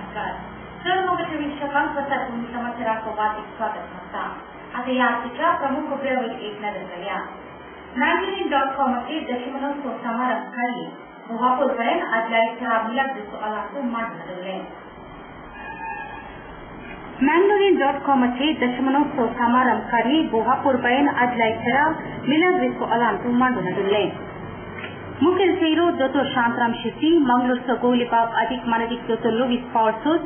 नमस्कार. सर्व विश्वास प्रसार तुम्ही समाचाराचं वार्तिक स्वागत नसता. आता या आजच्या प्रमुख उपक्रमावरील एक नजर करूया. Magazine.com मध्ये दशमलव समारंभाखाली महापौरपर्यंत आदल्या मिलाद दिवसाला मांडले. Magazine.com मध्ये दशमलव समारंभाखाली महापौरपर्यंत आदल्या मिलाद दिवसाला मांडले. मुख्य सेरो डॉक्टर शांतराम शेट्टी, मंगळूरचं गोलीबाब अधिक मानविक डॉक्टर लुईस पॉल्सोस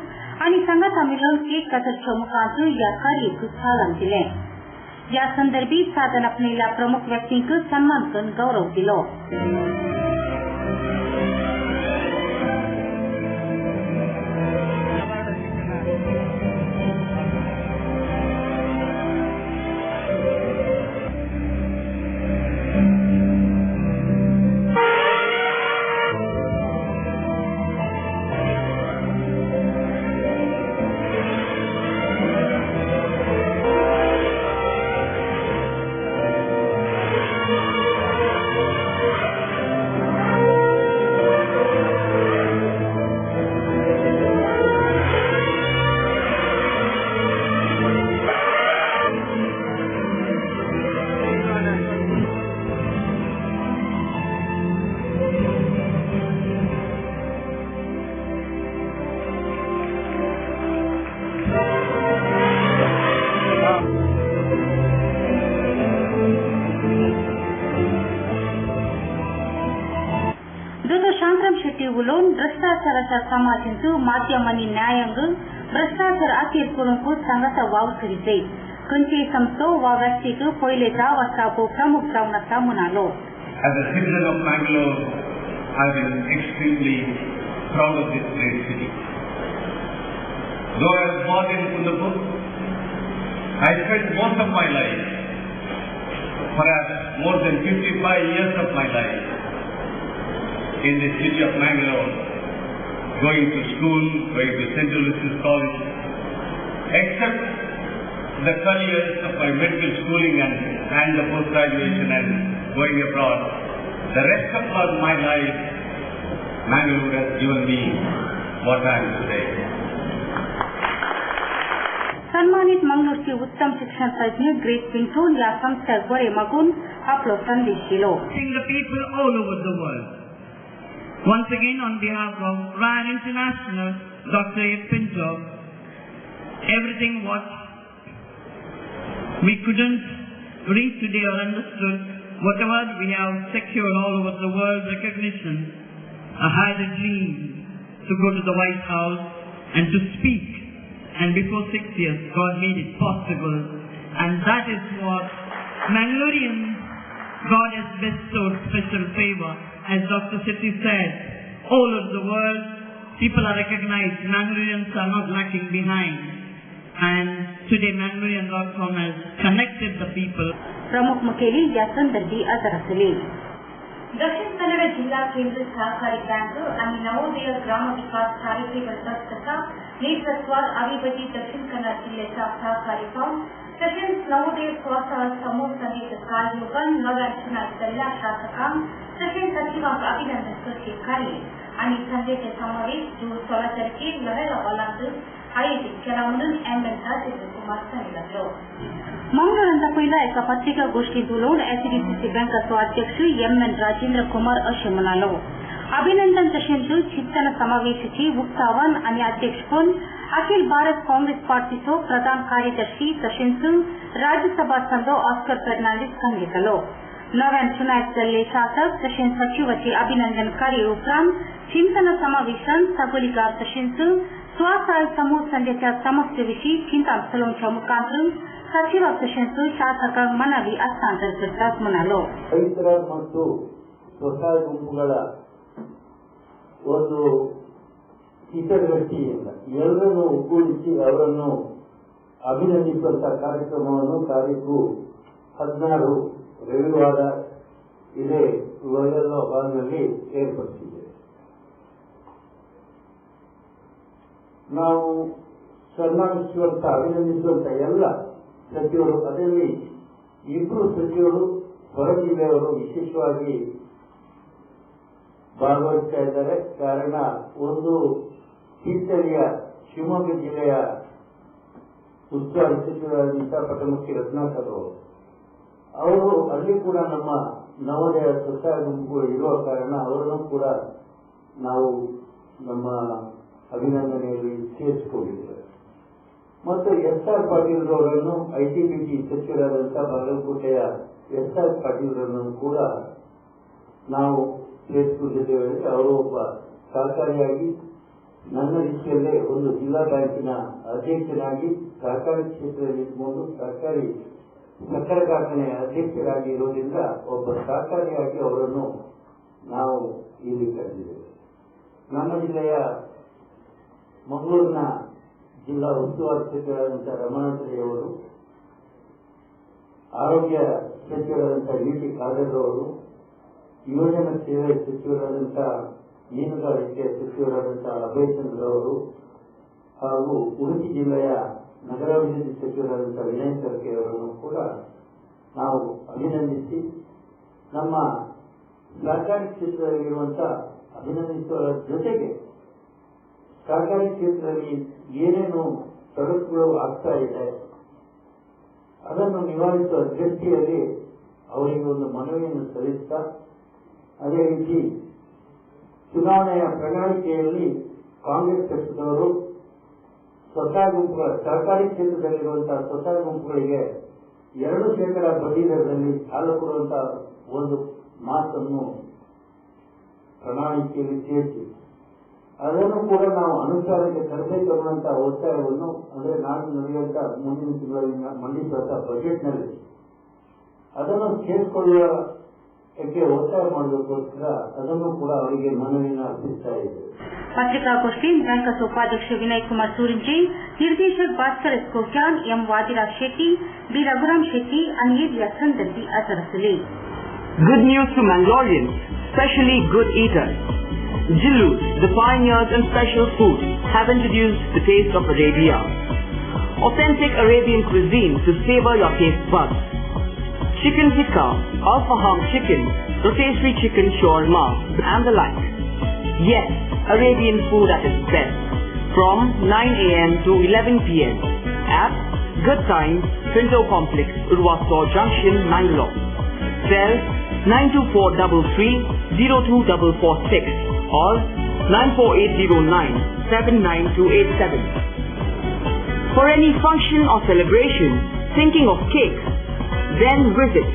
आणि संघाचा मिळून केक कथरच्या मुखांतून या कार्याचं उद्घाटन केले. या संदर्भी साधन आपलेल्या प्रमुख व्यक्तींना सन्मान करून गौरव दिलो. भ्रष्टाचाराचा समाजांचं माध्यम आणि न्यायांग भ्रष्टाचार अखेर करून संघाचा वाव करीते. खंयचे संस्थो वा व्यक्तीक पहिले जाव असता प्रमुख जावन असता म्हणालो. As a citizen of Mangalore, I am extremely proud of this great city. Though I was born in Kundapur, I spent most of my life, perhaps more than 55 years of my life, in the city of Mangalore, going to school, going to Central Business College, except the 12 years of my medical schooling and the post-graduation and going abroad. The rest of my life, Mangalore has given me what I am today. सन्मानित मंगळूरचे उत्तम शिक्षण तज्ञ grace पिंटून या संस्थेक बरे मागून आपलो संदेश दिलो. The people all over the world. Once again, on behalf of Ryan International, Dr. A. Pinto, everything what we couldn't read today or understood, whatever we have secured all over the world recognition, I had a dream to go to the White House and to speak. And before 6 years, God made it possible. And that is what Mangaloreans, God has bestowed special favor. As Dr. Sethi said, all over the world, people are recognized. Mangaloreans are not lacking behind. And today, Mangalorean.com has connected the people. प्रमुख मुखेली या संदर्भी आदर असले. दक्षिण कन्नड जिल्हा केंद्र सहकारी bank आणि नवोदय ग्राम विकास चारिटेबल ट्रस्टच्या नेतृत्वात अभिवृद्धी दक्षिण कन्नड जिल्ह्याच्या सहकारी फॉर्म तसेच नवोदय स्वसहाय समूह संगीत कार्ययोगन नव्या जिल्हा शासकांक तसेच सचिवांक अभिनंदन करचे कार्य आणि संघाचे समावेश जून 16 तारखेर लढायला वालांत आयोजित केला म्हणून एमएन राजेंद्र कुमार सांगितलं. मंगळवारचा पहिला एका पत्रिका गोष्ठीत बोलून एचडीसीसी बँकेचे अध्यक्ष एमएन राजेंद्र कुमार असे म्हणालो. अभिनंदन तसेच चिंतन समावेशाची उक्तावण आणि अध्यक्षपद अखिल भारत काँग्रेस पार्टीचो प्रधान कार्यदर्शी तसेच राज्यसभा संघ ऑस्कर फर्नांडीस हांणी केलो. नव्यान चुनायत जाल्ले शासक तसेच सचिवाचे अभिनंदन कार्य उपरांत चिंतन समावेशन सबलीकार तसेच स्वसहाय समूह संघाच्या समस्येविषयी चिंतन सलोंच्या मुखांतून ಸಚಿವ ತಶೆಂತು ಶಾಸಕ ಮನವಿ ಹಸ್ತಾಂತರ करतात म्हणालो. ರೈತರ ಮತ್ತು ಸ್ವಸಹಾಯ ಗುಂಪುಗಳ ಒಂದು ಹಿತದೃಷ್ಟಿಯಿಂದ ಎಲ್ಲರನ್ನು ಒಗ್ಗೂಡಿಸಿ ಅವರನ್ನು ಅಭಿನಂದಿಸುವಂತಹ ಕಾರ್ಯಕ್ರಮವನ್ನು ತಾರೀಕು 16 ರವಿವಾರ ಇದೇ ಲೋಯಲ್ ಹಾಲ್ನಲ್ಲಿ ಏರ್ಪಡಿಸಿದೆ. ನಾವು ಸನ್ಮಾನಿಸುವಂತಹ ಅಭಿನಂದಿಸುವಂತಹ ಎಲ್ಲ ಸಚಿವರು, ಅದರಲ್ಲಿ 2 ಸಚಿವರು ಹೊರ ಜಿಲ್ಲೆಯವರು ವಿಶೇಷವಾಗಿ ಭಾಗವಹಿಸ್ತಾ ಇದ್ದಾರೆ. ಕಾರಣ ಒಂದು ಕೀರ್ತನೆಯ ಶಿವಮೊಗ್ಗ ಜಿಲ್ಲೆಯ ಉಸ್ತುವಾರಿ ಸಚಿವರಾದಂತಹ ಪಟ್ಟಮುಖ್ಯ ರತ್ನಾಕರ್ ಅವರು ಅಲ್ಲಿ ಕೂಡ ನಮ್ಮ ನವೋದಯ ಸ್ವಸಹಾಯ ಗುಂಪುಗಳು ಇರುವ ಕಾರಣ ಅವರನ್ನು ಕೂಡ ನಾವು ನಮ್ಮ ಅಭಿನಂದನೆಯಲ್ಲಿ ಸೇರಿಸಿಕೊಂಡಿದ್ದೇವೆ. ಮತ್ತು SR ಪಾಟೀಲ್ ಅವರನ್ನು ITBT ಸಚಿವರಾದಂತಹ ಬಾಗಲಕೋಟೆಯ SR ಪಾಟೀಲ್ ಅವರನ್ನು ಕೂಡ ನಾವು ಸೇರಿಸಿಕೊಂಡಿದ್ದೇವೆ. ಅವರು ಒಬ್ಬ ಸಹಕಾರಿಯಾಗಿ ನನ್ನ ರೀತಿಯಲ್ಲೇ ಒಂದು ಜಿಲ್ಲಾ ಬ್ಯಾಂಕಿನ ಅಧ್ಯಕ್ಷನಾಗಿ ಸಹಕಾರಿ ಕ್ಷೇತ್ರದಲ್ಲಿ ಇದ್ದುಕೊಂಡು ಸಹಕಾರಿ ಸಕ್ಕರೆ ಕಾರ್ಖಾನೆಯ ಅಧ್ಯಕ್ಷರಾಗಿ ಇರುವುದರಿಂದ ಒಬ್ಬ ಸಹಕಾರಿಯಾಗಿ ಅವರನ್ನು ನಾವು ಇಲ್ಲಿ ಕರೆದಿದ್ದೇವೆ. ನಮ್ಮ ಜಿಲ್ಲೆಯ ಮಂಗಳೂರಿನ ಜಿಲ್ಲಾ ಉಸ್ತುವಾರಿ ಸಚಿವರಾದಂತಹ ರಮಣಾದ್ರಿಯವರು, ಆರೋಗ್ಯ ಸಚಿವರಾದಂತಹ DT ಖಾದರ್ ಅವರು, ಯುವಜನ ಸೇವೆ ಸಚಿವರಾದಂತಹ ಮೀನುಗಾರಿಕೆ ಸಚಿವರಾದಂತಹ ಅಭಯ್ ಚಂದ್ರ ಅವರು ಹಾಗೂ ಉಡುಪಿ ಜಿಲ್ಲೆಯ ನಗರಾಭಿವೃದ್ಧಿ ಸಚಿವರಾದಂತಹ ವಿನಯ್ ಸರ್ಕೆ ಅವರನ್ನು ಕೂಡ ನಾವು ಅಭಿನಂದಿಸಿ ನಮ್ಮ ಸಹಕಾರಿ ಕ್ಷೇತ್ರದಲ್ಲಿರುವಂತಹ ಅಭಿನಂದಿಸುವ ಜೊತೆಗೆ ಸಹಕಾರಿ ಕ್ಷೇತ್ರದಲ್ಲಿ ಏನೇನು ತೊಡಕುಗಳು ಆಗ್ತಾ ಇದೆ ಅದನ್ನು ನಿವಾರಿಸುವ ದೃಷ್ಟಿಯಲ್ಲಿ ಅವರಿಗೆ ಒಂದು ಮನವಿಯನ್ನು ಸಲ್ಲಿಸ್ತಾ, ಅದೇ ರೀತಿ ಚುನಾವಣೆಯ ಪ್ರಣಾಳಿಕೆಯಲ್ಲಿ ಕಾಂಗ್ರೆಸ್ ಪಕ್ಷದವರು ಸ್ವಸಹಾಯ ಗುಂಪುಗಳ ಸಹಕಾರಿ ಕ್ಷೇತ್ರದಲ್ಲಿರುವಂತಹ ಸ್ವಸಹಾಯ ಗುಂಪುಗಳಿಗೆ 2% ಬಡ್ಡಿ ದರದಲ್ಲಿ ಸಾಲ ಕೊಡುವಂತಹ ಒಂದು ಮಾತನ್ನು ಪ್ರಣಾಳಿಕೆಯಲ್ಲಿ ಸೇರಿಸಿ ಅದನ್ನು ಕೂಡ ನಾವು ಅನುಷ್ಠಾನಕ್ಕೆ ತರಬೇಕು ಅನ್ನುವಂತಹ ಒತ್ತಾಯವನ್ನು ಅಂದರೆ ನಾನು ನಡೆಯುವಂತಹ ಮುಂದಿನ ತಿಂಗಳಲ್ಲಿ ಮಂಡಿಸುವಂತಹ ಬಜೆಟ್ನಲ್ಲಿ ಅದನ್ನು ಸೇರಿಸಿಕೊಳ್ಳುವಕ್ಕೆ ಒತ್ತಾಯ ಮಾಡೋದಕ್ಕೋಸ್ಕರ ಅದನ್ನು ಕೂಡ ಅವರಿಗೆ ಮನವಿಯನ್ನು ಅರ್ಪಿಸ್ತಾ ಇದ್ದೇವೆ. पत्रिकागोष्ठी बैंकर्स उपाध्यक्ष विनय कुमार सूरंजी, निर्देशक भास्कर एस कोक्यान, एम वादिराज शेट्टी, बी रघुराम शेट्टी, अनिल संदर्भी असरसली. Good news to Mangaloreans, especially good eaters. Jillus, the pioneers in special food, have introduced the taste of Arabia. Authentic Arabian cuisine to savor your taste buds. Chicken tikka, al-faham chicken, rotisserie chicken shawarma, and the like. Yes, Arabian food at its best. From 9 a.m. to 11 p.m. at Good Times, Pinto Complex, Urvasto Junction, Mangalore. Cell 92433-02446 or 94809-79287. For any function or celebration, thinking of cake, then visit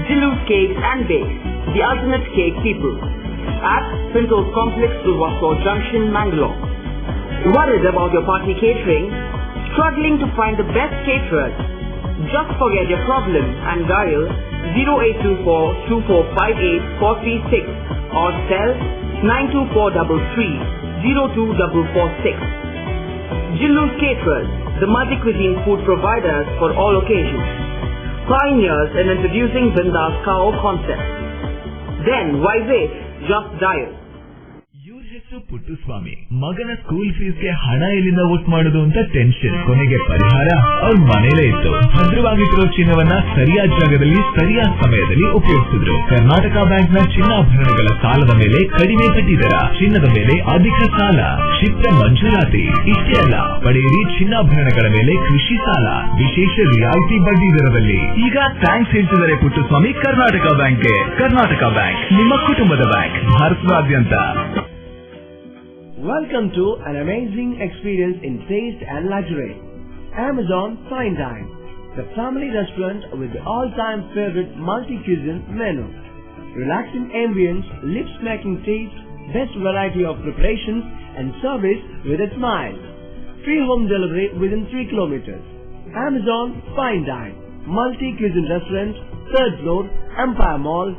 Jillus Cakes and Bakes, the ultimate cake people, at Pinto Complex, Urvasto Junction, Mangalore. Worried about your party catering? Struggling to find the best caterers? Just forget your problem and dial 0824-2458-436 or cell 92433-02446. Jillus Caterers, the multi-cuisine food providers for all occasions. Pioneers in introducing Bindas Kao concept. Then why wait? Just dial. ಪುಟ್ಟುಸ್ವಾಮಿ ಮಗನ school ಫೀಸ್ಗೆ ಹಣ ಎಲ್ಲಿಂದ ಒಟ್ಟು ಮಾಡೋದು ಅಂತ tension. ಕೊನೆಗೆ ಪರಿಹಾರ ಅವ್ರ ಮನೇಲೇ ಇತ್ತು. ಭದ್ರವಾಗಿಟ್ಟಿರೋ ಚಿನ್ನವನ್ನ ಸರಿಯಾದ ಜಾಗದಲ್ಲಿ ಸರಿಯಾದ ಸಮಯದಲ್ಲಿ ಉಪಯೋಗಿಸಿದ್ರು. ಕರ್ನಾಟಕ ಬ್ಯಾಂಕ್ ನ ಚಿನ್ನಾಭರಣಗಳ ಸಾಲದ ಮೇಲೆ ಕಡಿಮೆ ಬಡ್ಡಿ ದರ, ಚಿನ್ನದ ಮೇಲೆ ಅಧಿಕ ಸಾಲ, ಕ್ಷಿಪ್ರ ಮಂಜೂರಾತಿ. ಇಷ್ಟೇ ಅಲ್ಲ, ಪಡೆಯಿರಿ ಚಿನ್ನಾಭರಣಗಳ ಮೇಲೆ ಕೃಷಿ ಸಾಲ ವಿಶೇಷ ರಿಯಾಯಿತಿ ಬಡ್ಡಿ ದರದಲ್ಲಿ. ಈಗ ಥ್ಯಾಂಕ್ಸ್ ಹೇಳ್ತಿದ್ದಾರೆ ಪುಟ್ಟುಸ್ವಾಮಿ ಕರ್ನಾಟಕ ಬ್ಯಾಂಕ್ಗೆ. ಕರ್ನಾಟಕ ಬ್ಯಾಂಕ್ ನಿಮ್ಮ ಕುಟುಂಬದ ಬ್ಯಾಂಕ್, ಭಾರತದಾದ್ಯಂತ. Welcome to an amazing experience in taste and luxury. Amazon Fine Dine, the family restaurant with the all-time favorite multi-cuisine menu. Relaxing ambience, lips-smacking taste, best variety of preparations and service with a smile. Free home delivery within 3 kilometers. Amazon Fine Dine, multi-cuisine restaurant, 3rd floor, Empire Mall,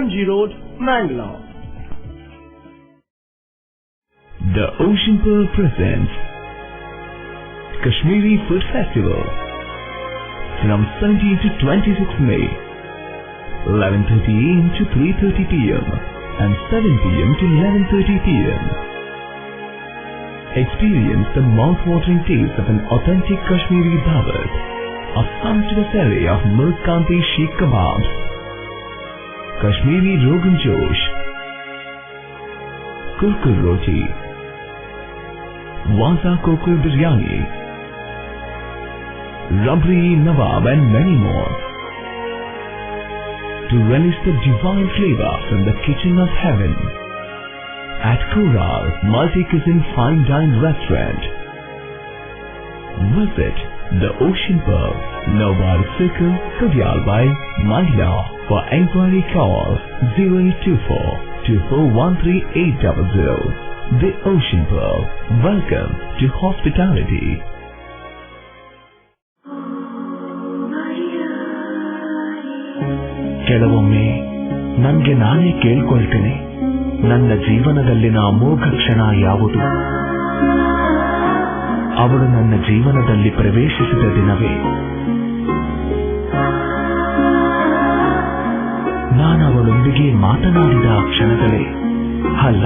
MG Road, Mangalore. The Ocean Pearl presents Kashmiri Food Festival from 17 to 26 May, 11:30 AM to 3:30 PM and 7 PM to 11:30 PM. Experience the mouth-watering taste of an authentic Kashmiri dawat, a sumptuous array of milk kanti sheikh kebabs, Kashmiri Rogan Josh, Kurkur Roti, Waza Kokul Biryani, Rabri Nawab and many more. To relish the divine flavor from the kitchen of heaven. At Kural Multi-Cuisine Fine Dine Restaurant. Visit the Ocean Pearl, Nawar Circle, Kudyalbai, Mandla. For enquiry call 0824-2413-800. The Ocean Pearl. Welcome to hospitality. ಕೆಲವೊಮ್ಮೆ ನನಗೆ ನಾನೇ ಕೇಳ್ಕೊಳ್ತೇನೆ, ನನ್ನ ಜೀವನದಲ್ಲಿನ ಅಮೋಘ ಕ್ಷಣ ಯಾವುದು? ಅವಳು ನನ್ನ ಜೀವನದಲ್ಲಿ ಪ್ರವೇಶಿಸಿದ ದಿನವೇ. ನಾನು ಅವಳೊಂದಿಗೆ ಮಾತನಾಡಿದ ಆ ಕ್ಷಣಗಳೇ? ಅಲ್ಲ,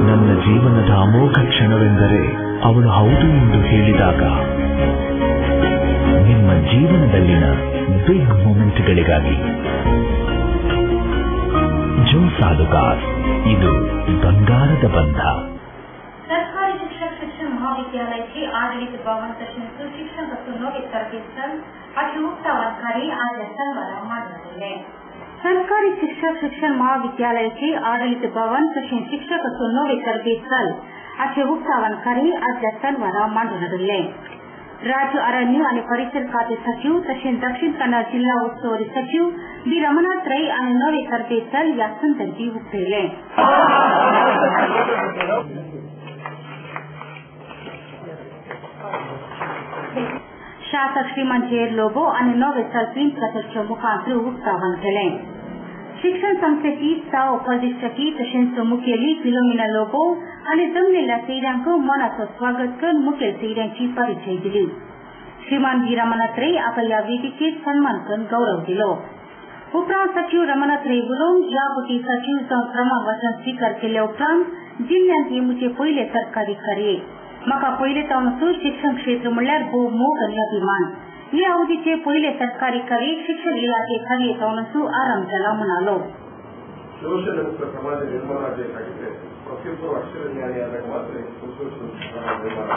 ನನ್ನ ಜೀವನದ ಅಮೋಘ ಕ್ಷಣವೆಂದರೆ ಅವಳು ಹೌದು ಎಂದು ಹೇಳಿದಾಗ. ನಿಮ್ಮ ಜೀವನದಲ್ಲಿನ ಬಿಗ್ ಮೂಮೆಂಟ್ಗಳಿಗಾಗಿ ಜೋ ಸಾಲುಗಾರ್, ಇದು ಬಂಗಾರದ ಬಂಧ. ಸರ್ಕಾರಿ ಶಿಕ್ಷಣ महाविद्यालय के आडಳಿತ भवन तशेंच शिक्षण ಮತ್ತು नवे ತರಬೇತಿ अशी उक्तावकारी आज शनिवार ಮಾಡಲಾಗಿದೆ. ಸರ್ಕಾರಿ शिक्षण महाविद्यालय के आडಳಿತ भवन तशेंच शिक्षक ಮತ್ತು नवे ತರಬೇತಿ अशी उक्तावकारी आज शनिवार ಮಾಡಲಾಗಿದೆ. राज्य अरण्य आणि परिसर खाते सचिव तशेंच दक्षिण कन्नड जिल्हा उस्तुवारी सचिव बी रमनाथ रೈ आणि नवे तर्फे या संदर्भी उक्तले. शासक श्रीमान जेर लोबो आणि नवे प्रिन्स कथरच्या मुखांतर उक्तावन केले. शिक्षण संस्थेची स्थाव उपाध्यक्षकी तशेंच मुखेली फिलोमिना लोबो आणि जमलेल्या सैर्यांक मनाचं स्वागत करून मुखेल सैर्यांची परिचय दिली. श्रीमान बी रमनाथ रೈ आपल्या या वेदिकेत सन्मान करून गौरव दिलो. उपरांत सचिव रमनाथ रೈ उलोवन यापटी सचिव जावन प्रमाण वचन स्वीकार केल्या उपरांत जिल्ह्यात हे मुझे पहिले सरकारी कार्य. म्हाका पहिले तावनसून शिक्षण क्षेत्र म्हणल्यार भोव मोग आनी अभिमान. हे अवधीचे पहिले सरकारी कार्य शिक्षण इलाखे खाली तावनसू आराम झाला म्हणालो. ಶೋಷಣೆ ಮುಕ್ತ ಸಮಾಜ ನಿರ್ಮಾಣ ಆಗಬೇಕಾಗಿದೆ. ಪ್ರತಿಯೊಬ್ಬರು ಅಕ್ಷರ ಜ್ಞಾನಿಯಾದಾಗ ಮಾತ್ರ ನಿರ್ಮಾಣ.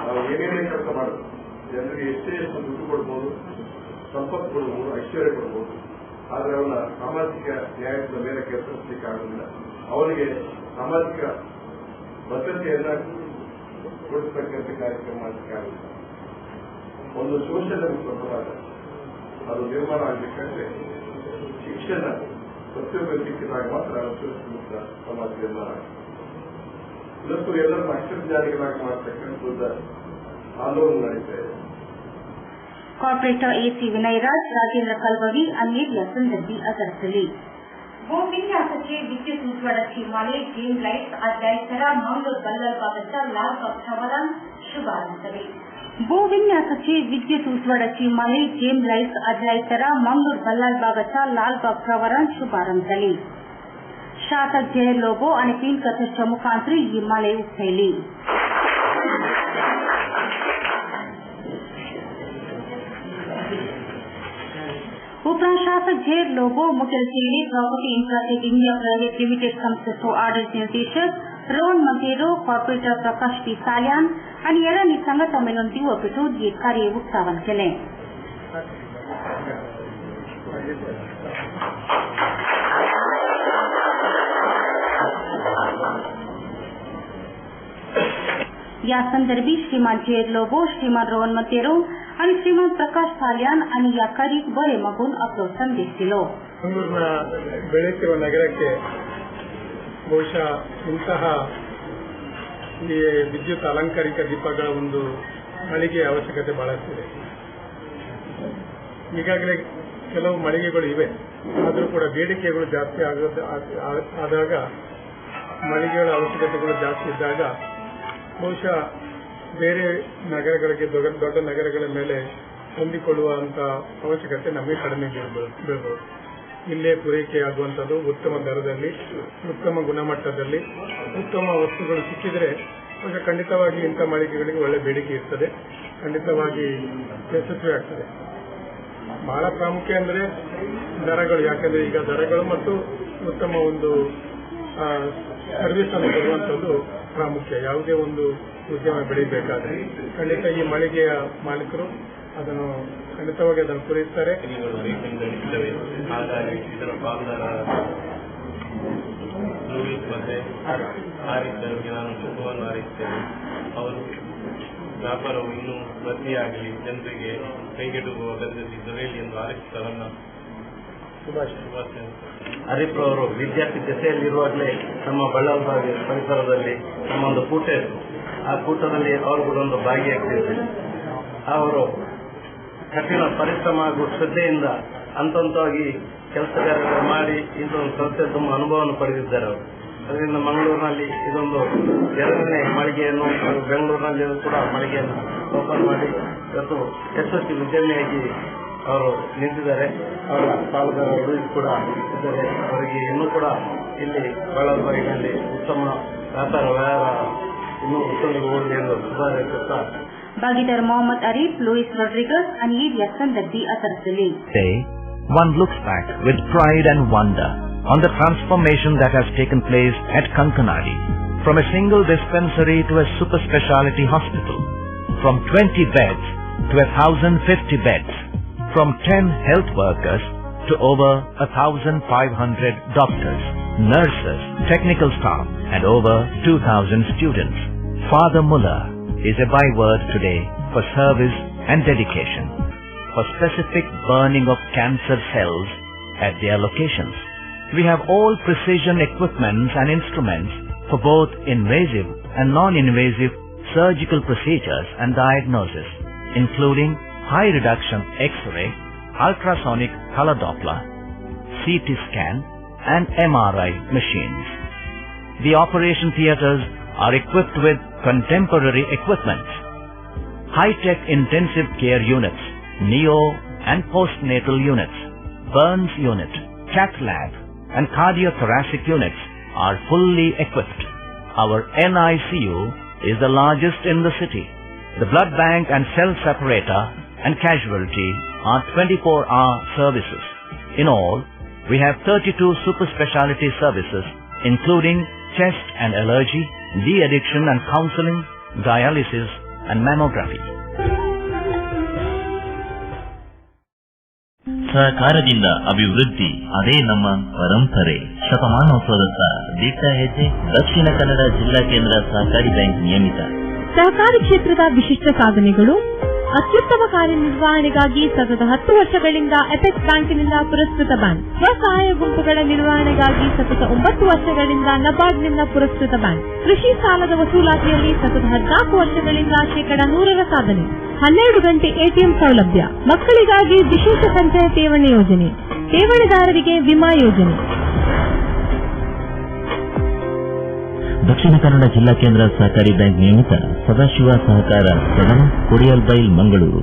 ನಾವು ಏನೇನೇ ಕೆಲಸ ಮಾಡೋದು, ಜನರಿಗೆ ಎಷ್ಟು ದುಡ್ಡು ಕೊಡ್ಬೋದು, ಸಂಪತ್ತು ಕೊಡ್ಬೋದು, ಐಶ್ವರ್ಯ ಕೊಡ್ಬೋದು, ಆದರೆ ಅವನ ಸಾಮಾಜಿಕ ನ್ಯಾಯದ ಮೇಲೆ ಕೆಲಸ ಆಗುವುದಿಲ್ಲ. ಅವನಿಗೆ ಸಾಮಾಜಿಕ ಭದ್ರತೆಯನ್ನ ಕೊಡಿಸತಕ್ಕಂಥ ಕಾರ್ಯಕ್ರಮ ಮಾಡಲಿಕ್ಕೆ ಆಗುದಿಲ್ಲ. ಒಂದು ಶೋಷಣೆ ಮುಕ್ತ ಸಮಾಜ ಅದು ನಿರ್ಮಾಣ ಆಗಬೇಕಾದ್ರೆ ಶಿಕ್ಷಣ ಪ್ರತಿಯೊಬ್ಬರು ಸಿಕ್ಕಿದಾಗ ಮಾತ್ರ ಮುಕ್ತ ಸಮಾಜ ನಿರ್ಮಾಣ ಆಗುತ್ತೆ. ಇವತ್ತು ಎಲ್ಲರನ್ನು ಅಕ್ಷರಜ್ಞಾನಿಗಳಾಗಿ ಮಾಡತಕ್ಕಂಥ ಆಂದೋಲನ ನಡೀತಾ ಇದೆ. कॉर्पोरेटर एसी विनयराज, राजेंद्र कलबगी आणि या संदर्भी आदर्शली. भूविन्यासाचे विद्युत उजवाडाची माले जेम लाईट्स आज जायसरा मंगळ बल्लर बाबतचा लाल पक्षावरण शुभारंभ झाले. भूविन्यासाचे विद्युत उजवाडाची माले जेम लाईट्स आज जायसरा मंगळ बल्लर बाबतचा लाल पक्षावरण शुभारंभ झाले. शासक जय लोबो आणि तीन कथेच्या मुखांतर ही माले उठवली. उपरांत शासक जेर लोबो मुखेल सेरी property infratech India private limited संस्थेचो आडಳಿತ निर्देशक रोहन मंतेरो, कॉर्पोरेटर प्रकाश पी साल्यान आणि येरांनी सांगता मेळून दिवपेटून हे कार्य उक्तावन केले. या संदर्भी श्रीमान जेर लोबो, श्रीमान रोहन मंतेरो आणि श्रीमान प्रकाश साल्यान आणि या कार्य बरे मगून आपलो संदेश दिलो. ಬೆಂಗಳೂರಿನ ಬೆಳೆಯುತ್ತಿರುವ ನಗರಕ್ಕೆ ಬಹುಶಃ ಇಂತಹ ಈ ವಿದ್ಯುತ್ ಅಲಂಕಾರಿಕ ದೀಪಗಳ ಒಂದು ಮಳಿಗೆಯ ಅವಶ್ಯಕತೆ ಬಹಳಷ್ಟಿದೆ. ಈಗಾಗಲೇ ಕೆಲವು ಮಳಿಗೆಗಳು ಇವೆ, ಆದರೂ ಕೂಡ ಬೇಡಿಕೆಗಳು ಜಾಸ್ತಿ ಆದಾಗ ಮಳಿಗೆಗಳ ಅವಶ್ಯಕತೆಗಳು ಜಾಸ್ತಿ ಇದ್ದಾಗ ಬಹುಶಃ ಬೇರೆ ನಗರಗಳಿಗೆ ದೊಡ್ಡ ನಗರಗಳ ಮೇಲೆ ಹೊಂದಿಕೊಳ್ಳುವಂತ ಅವಶ್ಯಕತೆ ನಮಗೆ ಕಡಿಮೆ ಬೀಳಬಹುದು. ಇಲ್ಲೇ ಪೂರೈಕೆಯಾಗುವಂಥದ್ದು ಉತ್ತಮ ದರದಲ್ಲಿ, ಉತ್ತಮ ಗುಣಮಟ್ಟದಲ್ಲಿ, ಉತ್ತಮ ವಸ್ತುಗಳು ಸಿಕ್ಕಿದರೆ ಬಹುಶಃ ಖಂಡಿತವಾಗಿ ಇಂಥ ಮಳಿಗೆಗಳಿಗೆ ಒಳ್ಳೆ ಬೇಡಿಕೆ ಇರ್ತದೆ, ಖಂಡಿತವಾಗಿ ಯಶಸ್ವಿ ಆಗ್ತದೆ. ಬಹಳ ಪ್ರಾಮುಖ್ಯ ಅಂದರೆ ದರಗಳು. ಯಾಕಂದ್ರೆ ಈಗ ದರಗಳು ಮತ್ತು ಉತ್ತಮ ಒಂದು ಸರ್ವಿಸ್ ಅನ್ನು ಕೊಡುವಂಥದ್ದು ಪ್ರಾಮುಖ್ಯ. ಯಾವುದೇ ಒಂದು ಉದ್ಯಮ ಬೆಳೀಬೇಕಾದ್ರೆ ಖಂಡಿತ ಈ ಮಳಿಗೆಯ ಮಾಲೀಕರು ಅದನ್ನು ಖಂಡಿತವಾಗಿ ಅದನ್ನು ಪೂರೈಸ್ತಾರೆ. ಹಾಗಾಗಿ ಇದರ ಪಾಲ್ದಾರ ಲೂಯಿಸ್ ಮತ್ತೆ ಹಾರಿದ್ದವರಿಗೆ ನಾನು ಶುಭವನ್ನು ಹಾರೈಸ್ತೇನೆ. ಅವರು ವ್ಯಾಪಾರವು ಇನ್ನೂ ವೃದ್ಧಿಯಾಗಲಿ, ಜನರಿಗೆ ಕೈಗೆಟುಕುವ ದರದಲ್ಲಿ ದೊರೆಯಲಿ ಎಂದು ಹಾರೈಸುತ್ತಾರನ್ನ ಶುಭಾಶಯ. ಹರೀಫ್ ಅವರು ವಿದ್ಯಾರ್ಥಿ ದೆಸೆಯಲ್ಲಿರುವಾಗಲೇ ನಮ್ಮ ಬಳ್ಳಾರಿ ಪರಿಸರದಲ್ಲಿ ನಮ್ಮ ಒಂದು ಕೂಟ ಇತ್ತು. ಆ ಕೂಟದಲ್ಲಿ ಅವರು ಕೂಡ ಒಂದು ಭಾಗಿಯಾಗ್ತಿದ್ರು. ಅವರು ಕಠಿಣ ಪರಿಶ್ರಮ ಹಾಗೂ ಶ್ರದ್ಧೆಯಿಂದ ಹಂತವಾಗಿ ಕೆಲಸ ಕಾರ್ಯಗಳು ಮಾಡಿ ಇಂಥೊಂದು ಸಂಸ್ಥೆ ತುಂಬ ಅನುಭವವನ್ನು ಪಡೆದಿದ್ದಾರೆ ಅವರು. ಅದರಿಂದ ಮಂಗಳೂರಿನಲ್ಲಿ ಇದೊಂದು ಎರಡನೇ ಮಳಿಗೆಯನ್ನು, ಬೆಂಗಳೂರಿನಲ್ಲಿ ಕೂಡ ಮಳಿಗೆಯನ್ನು ಓಪನ್ ಮಾಡಿ ಇವತ್ತು ಯಶಸ್ವಿ ಉದ್ಯಮಿಯಾಗಿ ಅವರು ನಿಂತಿದ್ದಾರೆ. ಅವರ ಪಾಲುದಾರ ಲೂಯಿಸ್ ಕೂಡ ಇದ್ದಾರೆ. ಅವರಿಗೆ ಇನ್ನೂ ಕೂಡ ಇಲ್ಲಿ ಬಳ್ಳಾರಿನಲ್ಲಿ ಉತ್ತಮ ವ್ಯಾಪಾರ ವ್ಯವಹಾರ ಇನ್ನೂ ಉತ್ತಮ ಹೋಗಲಿ ಎಂದು ಶುಭಾಶಯಿಸುತ್ತಾ ಭಾಗೀದಾರ್ Mohammed Arif, Louis Rodrigues and Evia Sandardi Atharasili. Today, one looks back with pride and wonder on the transformation that has taken place at Kankanadi, from a single dispensary to a super speciality hospital, from 20 beds to 1,050 beds, from 10 health workers to over 1,500 doctors, nurses, technical staff and over 2,000 students. Father Muller is a byword today for service and dedication, for specific burning of cancer cells at their locations. We have all precision equipments and instruments for both invasive and non-invasive surgical procedures and diagnosis, including high reduction X-ray, ultrasonic color Doppler, CT scan and MRI machines. The operation theatres are equipped with contemporary equipment, high-tech intensive care units, neo and postnatal units, burns unit, cath lab and cardiothoracic units are fully equipped. Our NICU is the largest in the city. The blood bank and cell separator and casualty are 24-hour services. In all, we have 32 super speciality services including chest and allergy, de-addiction and counseling, dialysis and mammography. ಸಹಕಾರದಿಂದ ಅಭಿವೃದ್ಧಿ, ಅದೇ ನಮ್ಮ ಪರಂಪರೆ. ಶತಮಾನೋತ್ಸವದತ್ತ ದಿಟ್ಟ ಹೆಜ್ಜೆ. ದಕ್ಷಿಣ ಕನ್ನಡ ಜಿಲ್ಲಾ ಕೇಂದ್ರ ಸಹಕಾರಿ ಬ್ಯಾಂಕ್ ನಿಯಮಿತ. ಸಹಕಾರಿ ಕ್ಷೇತ್ರದ ವಿಶಿಷ್ಟ ಸಾಧನೆಗಳು. ಅತ್ಯುತ್ತಮ ಕಾರ್ಯನಿರ್ವಹಣೆಗಾಗಿ ಸತತ 10 ವರ್ಷಗಳಿಂದ ಅಪೆಕ್ಸ್ ಬ್ಯಾಂಕಿನಿಂದ ಪುರಸ್ಕೃತ ಬ್ಯಾಂಕ್. ಸ್ವಸಹಾಯ ಗುಂಪುಗಳ ನಿರ್ವಹಣೆಗಾಗಿ ಸತತ 9 ವರ್ಷಗಳಿಂದ ನಬಾರ್ಡ್ನಿಂದ ಪುರಸ್ಕೃತ ಬ್ಯಾಂಕ್. ಕೃಷಿ ಸಾಲದ ವಸೂಲಾತಿಯಲ್ಲಿ ಸತತ 14 ವರ್ಷಗಳಿಂದ 100% ಸಾಧನೆ. 12 ಗಂಟೆ ಎಟಿಎಂ ಸೌಲಭ್ಯ. ಮಕ್ಕಳಿಗಾಗಿ ವಿಶೇಷ ಸಂಚಯ ಠೇವಣಿ ಯೋಜನೆ, ಠೇವಣಿದಾರರಿಗೆ ವಿಮಾ ಯೋಜನೆ. ದಕ್ಷಿಣ ಕನ್ನಡ ಜಿಲ್ಲಾ ಕೇಂದ್ರ ಸಹಕಾರಿ ಬ್ಯಾಂಕ್ ನಿಯಮಿತ ಸದಾಶಿವ ಸಹಕಾರ ಸದನ, Kodialbail, Mangaluru.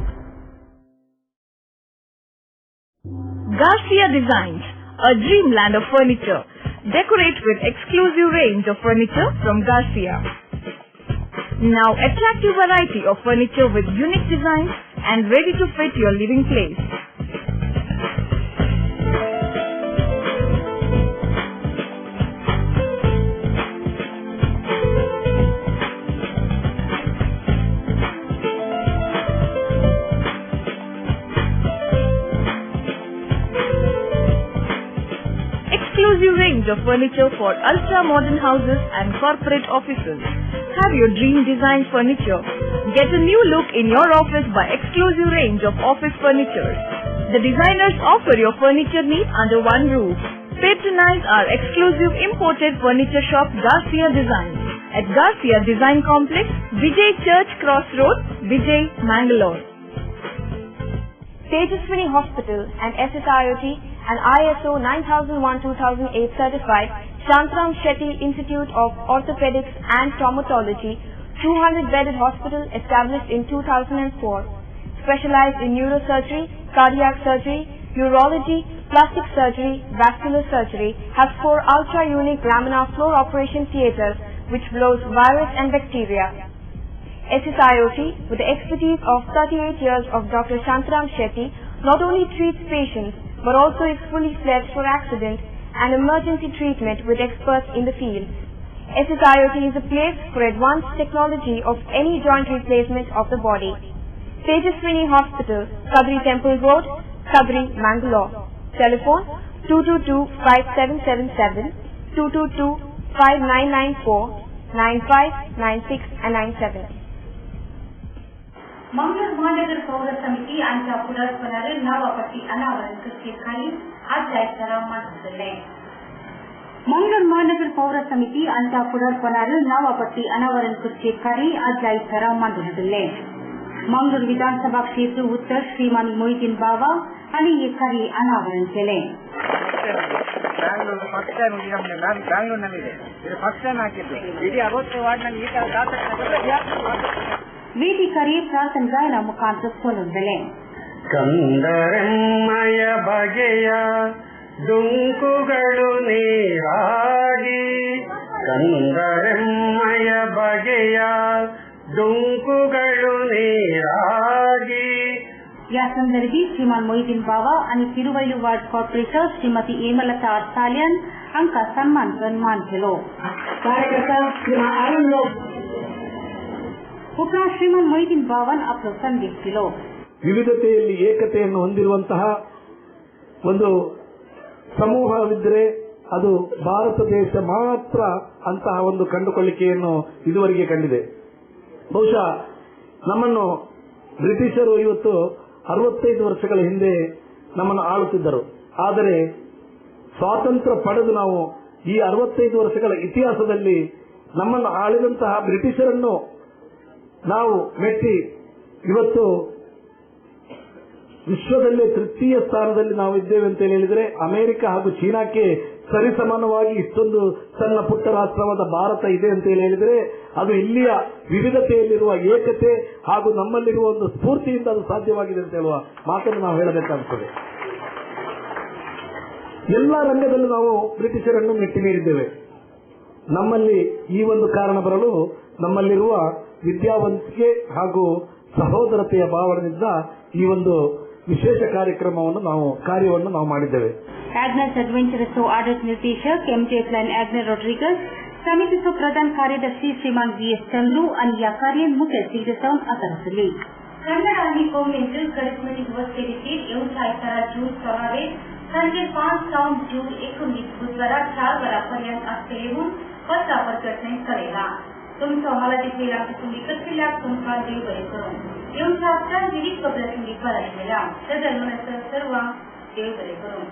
Garcia Designs, a dreamland of furniture. Decorate with exclusive range of furniture from Garcia. Now attractive variety of furniture with unique designs and ready to fit your living place. Exclusive range of furniture for ultra-modern houses and corporate offices. Have your dream design furniture. Get a new look in your office by exclusive range of office furniture. The designers offer your furniture needs under one roof. Patronize our exclusive imported furniture shop Garcia Designs at Garcia Design Complex, Vijay Church Cross Road, Vijay, Mangalore. Tejaswini Hospital and SSIOT and ISO 9001-2008 certified Shantram Shetty Institute of Orthopedics and Traumatology, 200-bedded hospital established in 2004. Specialized in neurosurgery, cardiac surgery, urology, plastic surgery, vascular surgery, has 4 ultra-unique laminar floor operation theatres which blows virus and bacteria. SSIOT, with the expertise of 38 years of Dr. Shantram Shetty, not only treats patients but also is fully fledged for accident and emergency treatment with experts in the field. SSIoT is a place for advanced technology of any joint replacement of the body. Tejaswini Hospital, Kadri Temple Road, Kadri, Mangalore. Telephone 222-5777, 222-5994, 95, 96 and 97. Mangalore महानगर पौर समिति अंत पुनर्पनर नावापट्टी अनावरण कृषि आज ठराव ಮಾಡಿದೆ. ಮಂಗಳೂರು ಮಹಾನಗರ ಪೌರ ಸಮಿತಿ ಅಂತ ಪುನರ್ಪನರು ನಾವಾಪಟ್ಟಿ ಅನಾವರಣ कृषि आज ठराव ಮಾಡಿದೆ. मंगळूर विधानसभा क्षेत्र उत्तर श्रीमान मोहिद्दीन बावा आणि हे कार्य अनावरण केले. ವೇದಿಕರಿ ಪ್ರಾರ್ಥನೆ ಗಾಯನ ಮುಖಾಂತರ ಸೋಲುಂದಲೆ. ಕಂದರಮ್ಮಯ ಬಗೆಯ ದುಂಕುಗಳು ನೀರಾಗಿ, ಕಂದರಮ್ಮಯ ಬಗೆಯ ಡುಂಕುಗಳು ನೀರಾಗಿ. या संदर्भी श्रीमान मोहिद्दीन बावा आणि तिरुवैलू वार्ड कॉर्पोरेटर श्रीमती हेमलता साल्यान हांका सन्मान केलो. कार्यकर्ता श्रीमान आनंद उपराष्ट्र श्रीमान मोहिद्दीन बावन आपलो संदेश दिलो. ವಿವಿಧತೆಯಲ್ಲಿ ಏಕತೆಯನ್ನು ಹೊಂದಿರುವಂತಹ ಒಂದು ಸಮೂಹವಿದ್ದರೆ ಅದು ಭಾರತ ದೇಶ ಮಾತ್ರ ಅಂತಹ ಒಂದು ಕಂಡುಕೊಳ್ಳಿಕೆಯನ್ನು ಇದುವರೆಗೆ ಕಂಡಿದೆ. ಬಹುಶಃ ನಮ್ಮನ್ನು ಬ್ರಿಟಿಷರು ಇವತ್ತು 65 ವರ್ಷಗಳ ಹಿಂದೆ ನಮ್ಮನ್ನು ಆಳುತ್ತಿದ್ದರು. ಆದರೆ ಸ್ವಾತಂತ್ರ್ಯ ಪಡೆದು ನಾವು ಈ 65 ವರ್ಷಗಳ ಇತಿಹಾಸದಲ್ಲಿ ನಮ್ಮನ್ನು ಆಳಿದಂತಹ ಬ್ರಿಟಿಷರನ್ನು ನಾವು ಮೆಟ್ಟಿ ಇವತ್ತು ವಿಶ್ವದಲ್ಲೇ ತೃತೀಯ ಸ್ಥಾನದಲ್ಲಿ ನಾವು ಇದ್ದೇವೆ ಅಂತ ಹೇಳಿದರೆ ಅಮೆರಿಕ ಹಾಗೂ ಚೀನಾಕ್ಕೆ ಸರಿಸಮಾನವಾಗಿ ಇಷ್ಟೊಂದು ಸಣ್ಣ ಪುಟ್ಟ ರಾಷ್ಟ್ರವಾದ ಭಾರತ ಇದೆ ಅಂತ ಹೇಳಿದರೆ ಅದು ಇಲ್ಲಿಯ ವಿವಿಧತೆಯಲ್ಲಿರುವ ಏಕತೆ ಹಾಗೂ ನಮ್ಮಲ್ಲಿರುವ ಒಂದು ಸ್ಫೂರ್ತಿಯಿಂದ ಅದು ಸಾಧ್ಯವಾಗಿದೆ ಅಂತ ಹೇಳುವ ಮಾತನ್ನು ನಾವು ಹೇಳಬೇಕಾಗುತ್ತದೆ. ಎಲ್ಲಾ ರಂಗದಲ್ಲೂ ನಾವು ಬ್ರಿಟಿಷರನ್ನು ಮೆಟ್ಟಿ ಮೀರಿದ್ದೇವೆ. ನಮ್ಮಲ್ಲಿ ಈ ಒಂದು ಕಾರಣ ಬರಲು ನಮ್ಮಲ್ಲಿರುವ ವಿದ್ಯಾವಂತಿಕೆ ಹಾಗೂ ಸಹೋದರತೆಯ ಭಾವನೆಯಿಂದ ಈ ಒಂದು ವಿಶೇಷ ಕಾರ್ಯಕ್ರಮವನ್ನು ನಾವು ಮಾಡಿದ್ದೇವೆ. एग्नेस एडवेंचरसो आडत निर्देशक एमजे प्लान एग्ने रोड्रिगस, समितीचो प्रधान कार्यदर्शी श्रीमान वीएस चंद्रू आणि या कार्यान मुख्य अतिथी जावन आतारसली. कन्नड आणि कोंकणी करिश्मेटिक दिवस के देखील येऊन सायतारा जून 16 संजे 5 टाउन जून 19 बुधवार 4 वाजेपर्यंत असते येऊन पत्र प्रकटणे करेगा. तुमचं मला देखील तुम्ही कसल्या तुमचा देव बरे करून येऊन साप्ताह विविध प्रसंगी करायला त्या सर्व देव बरे करून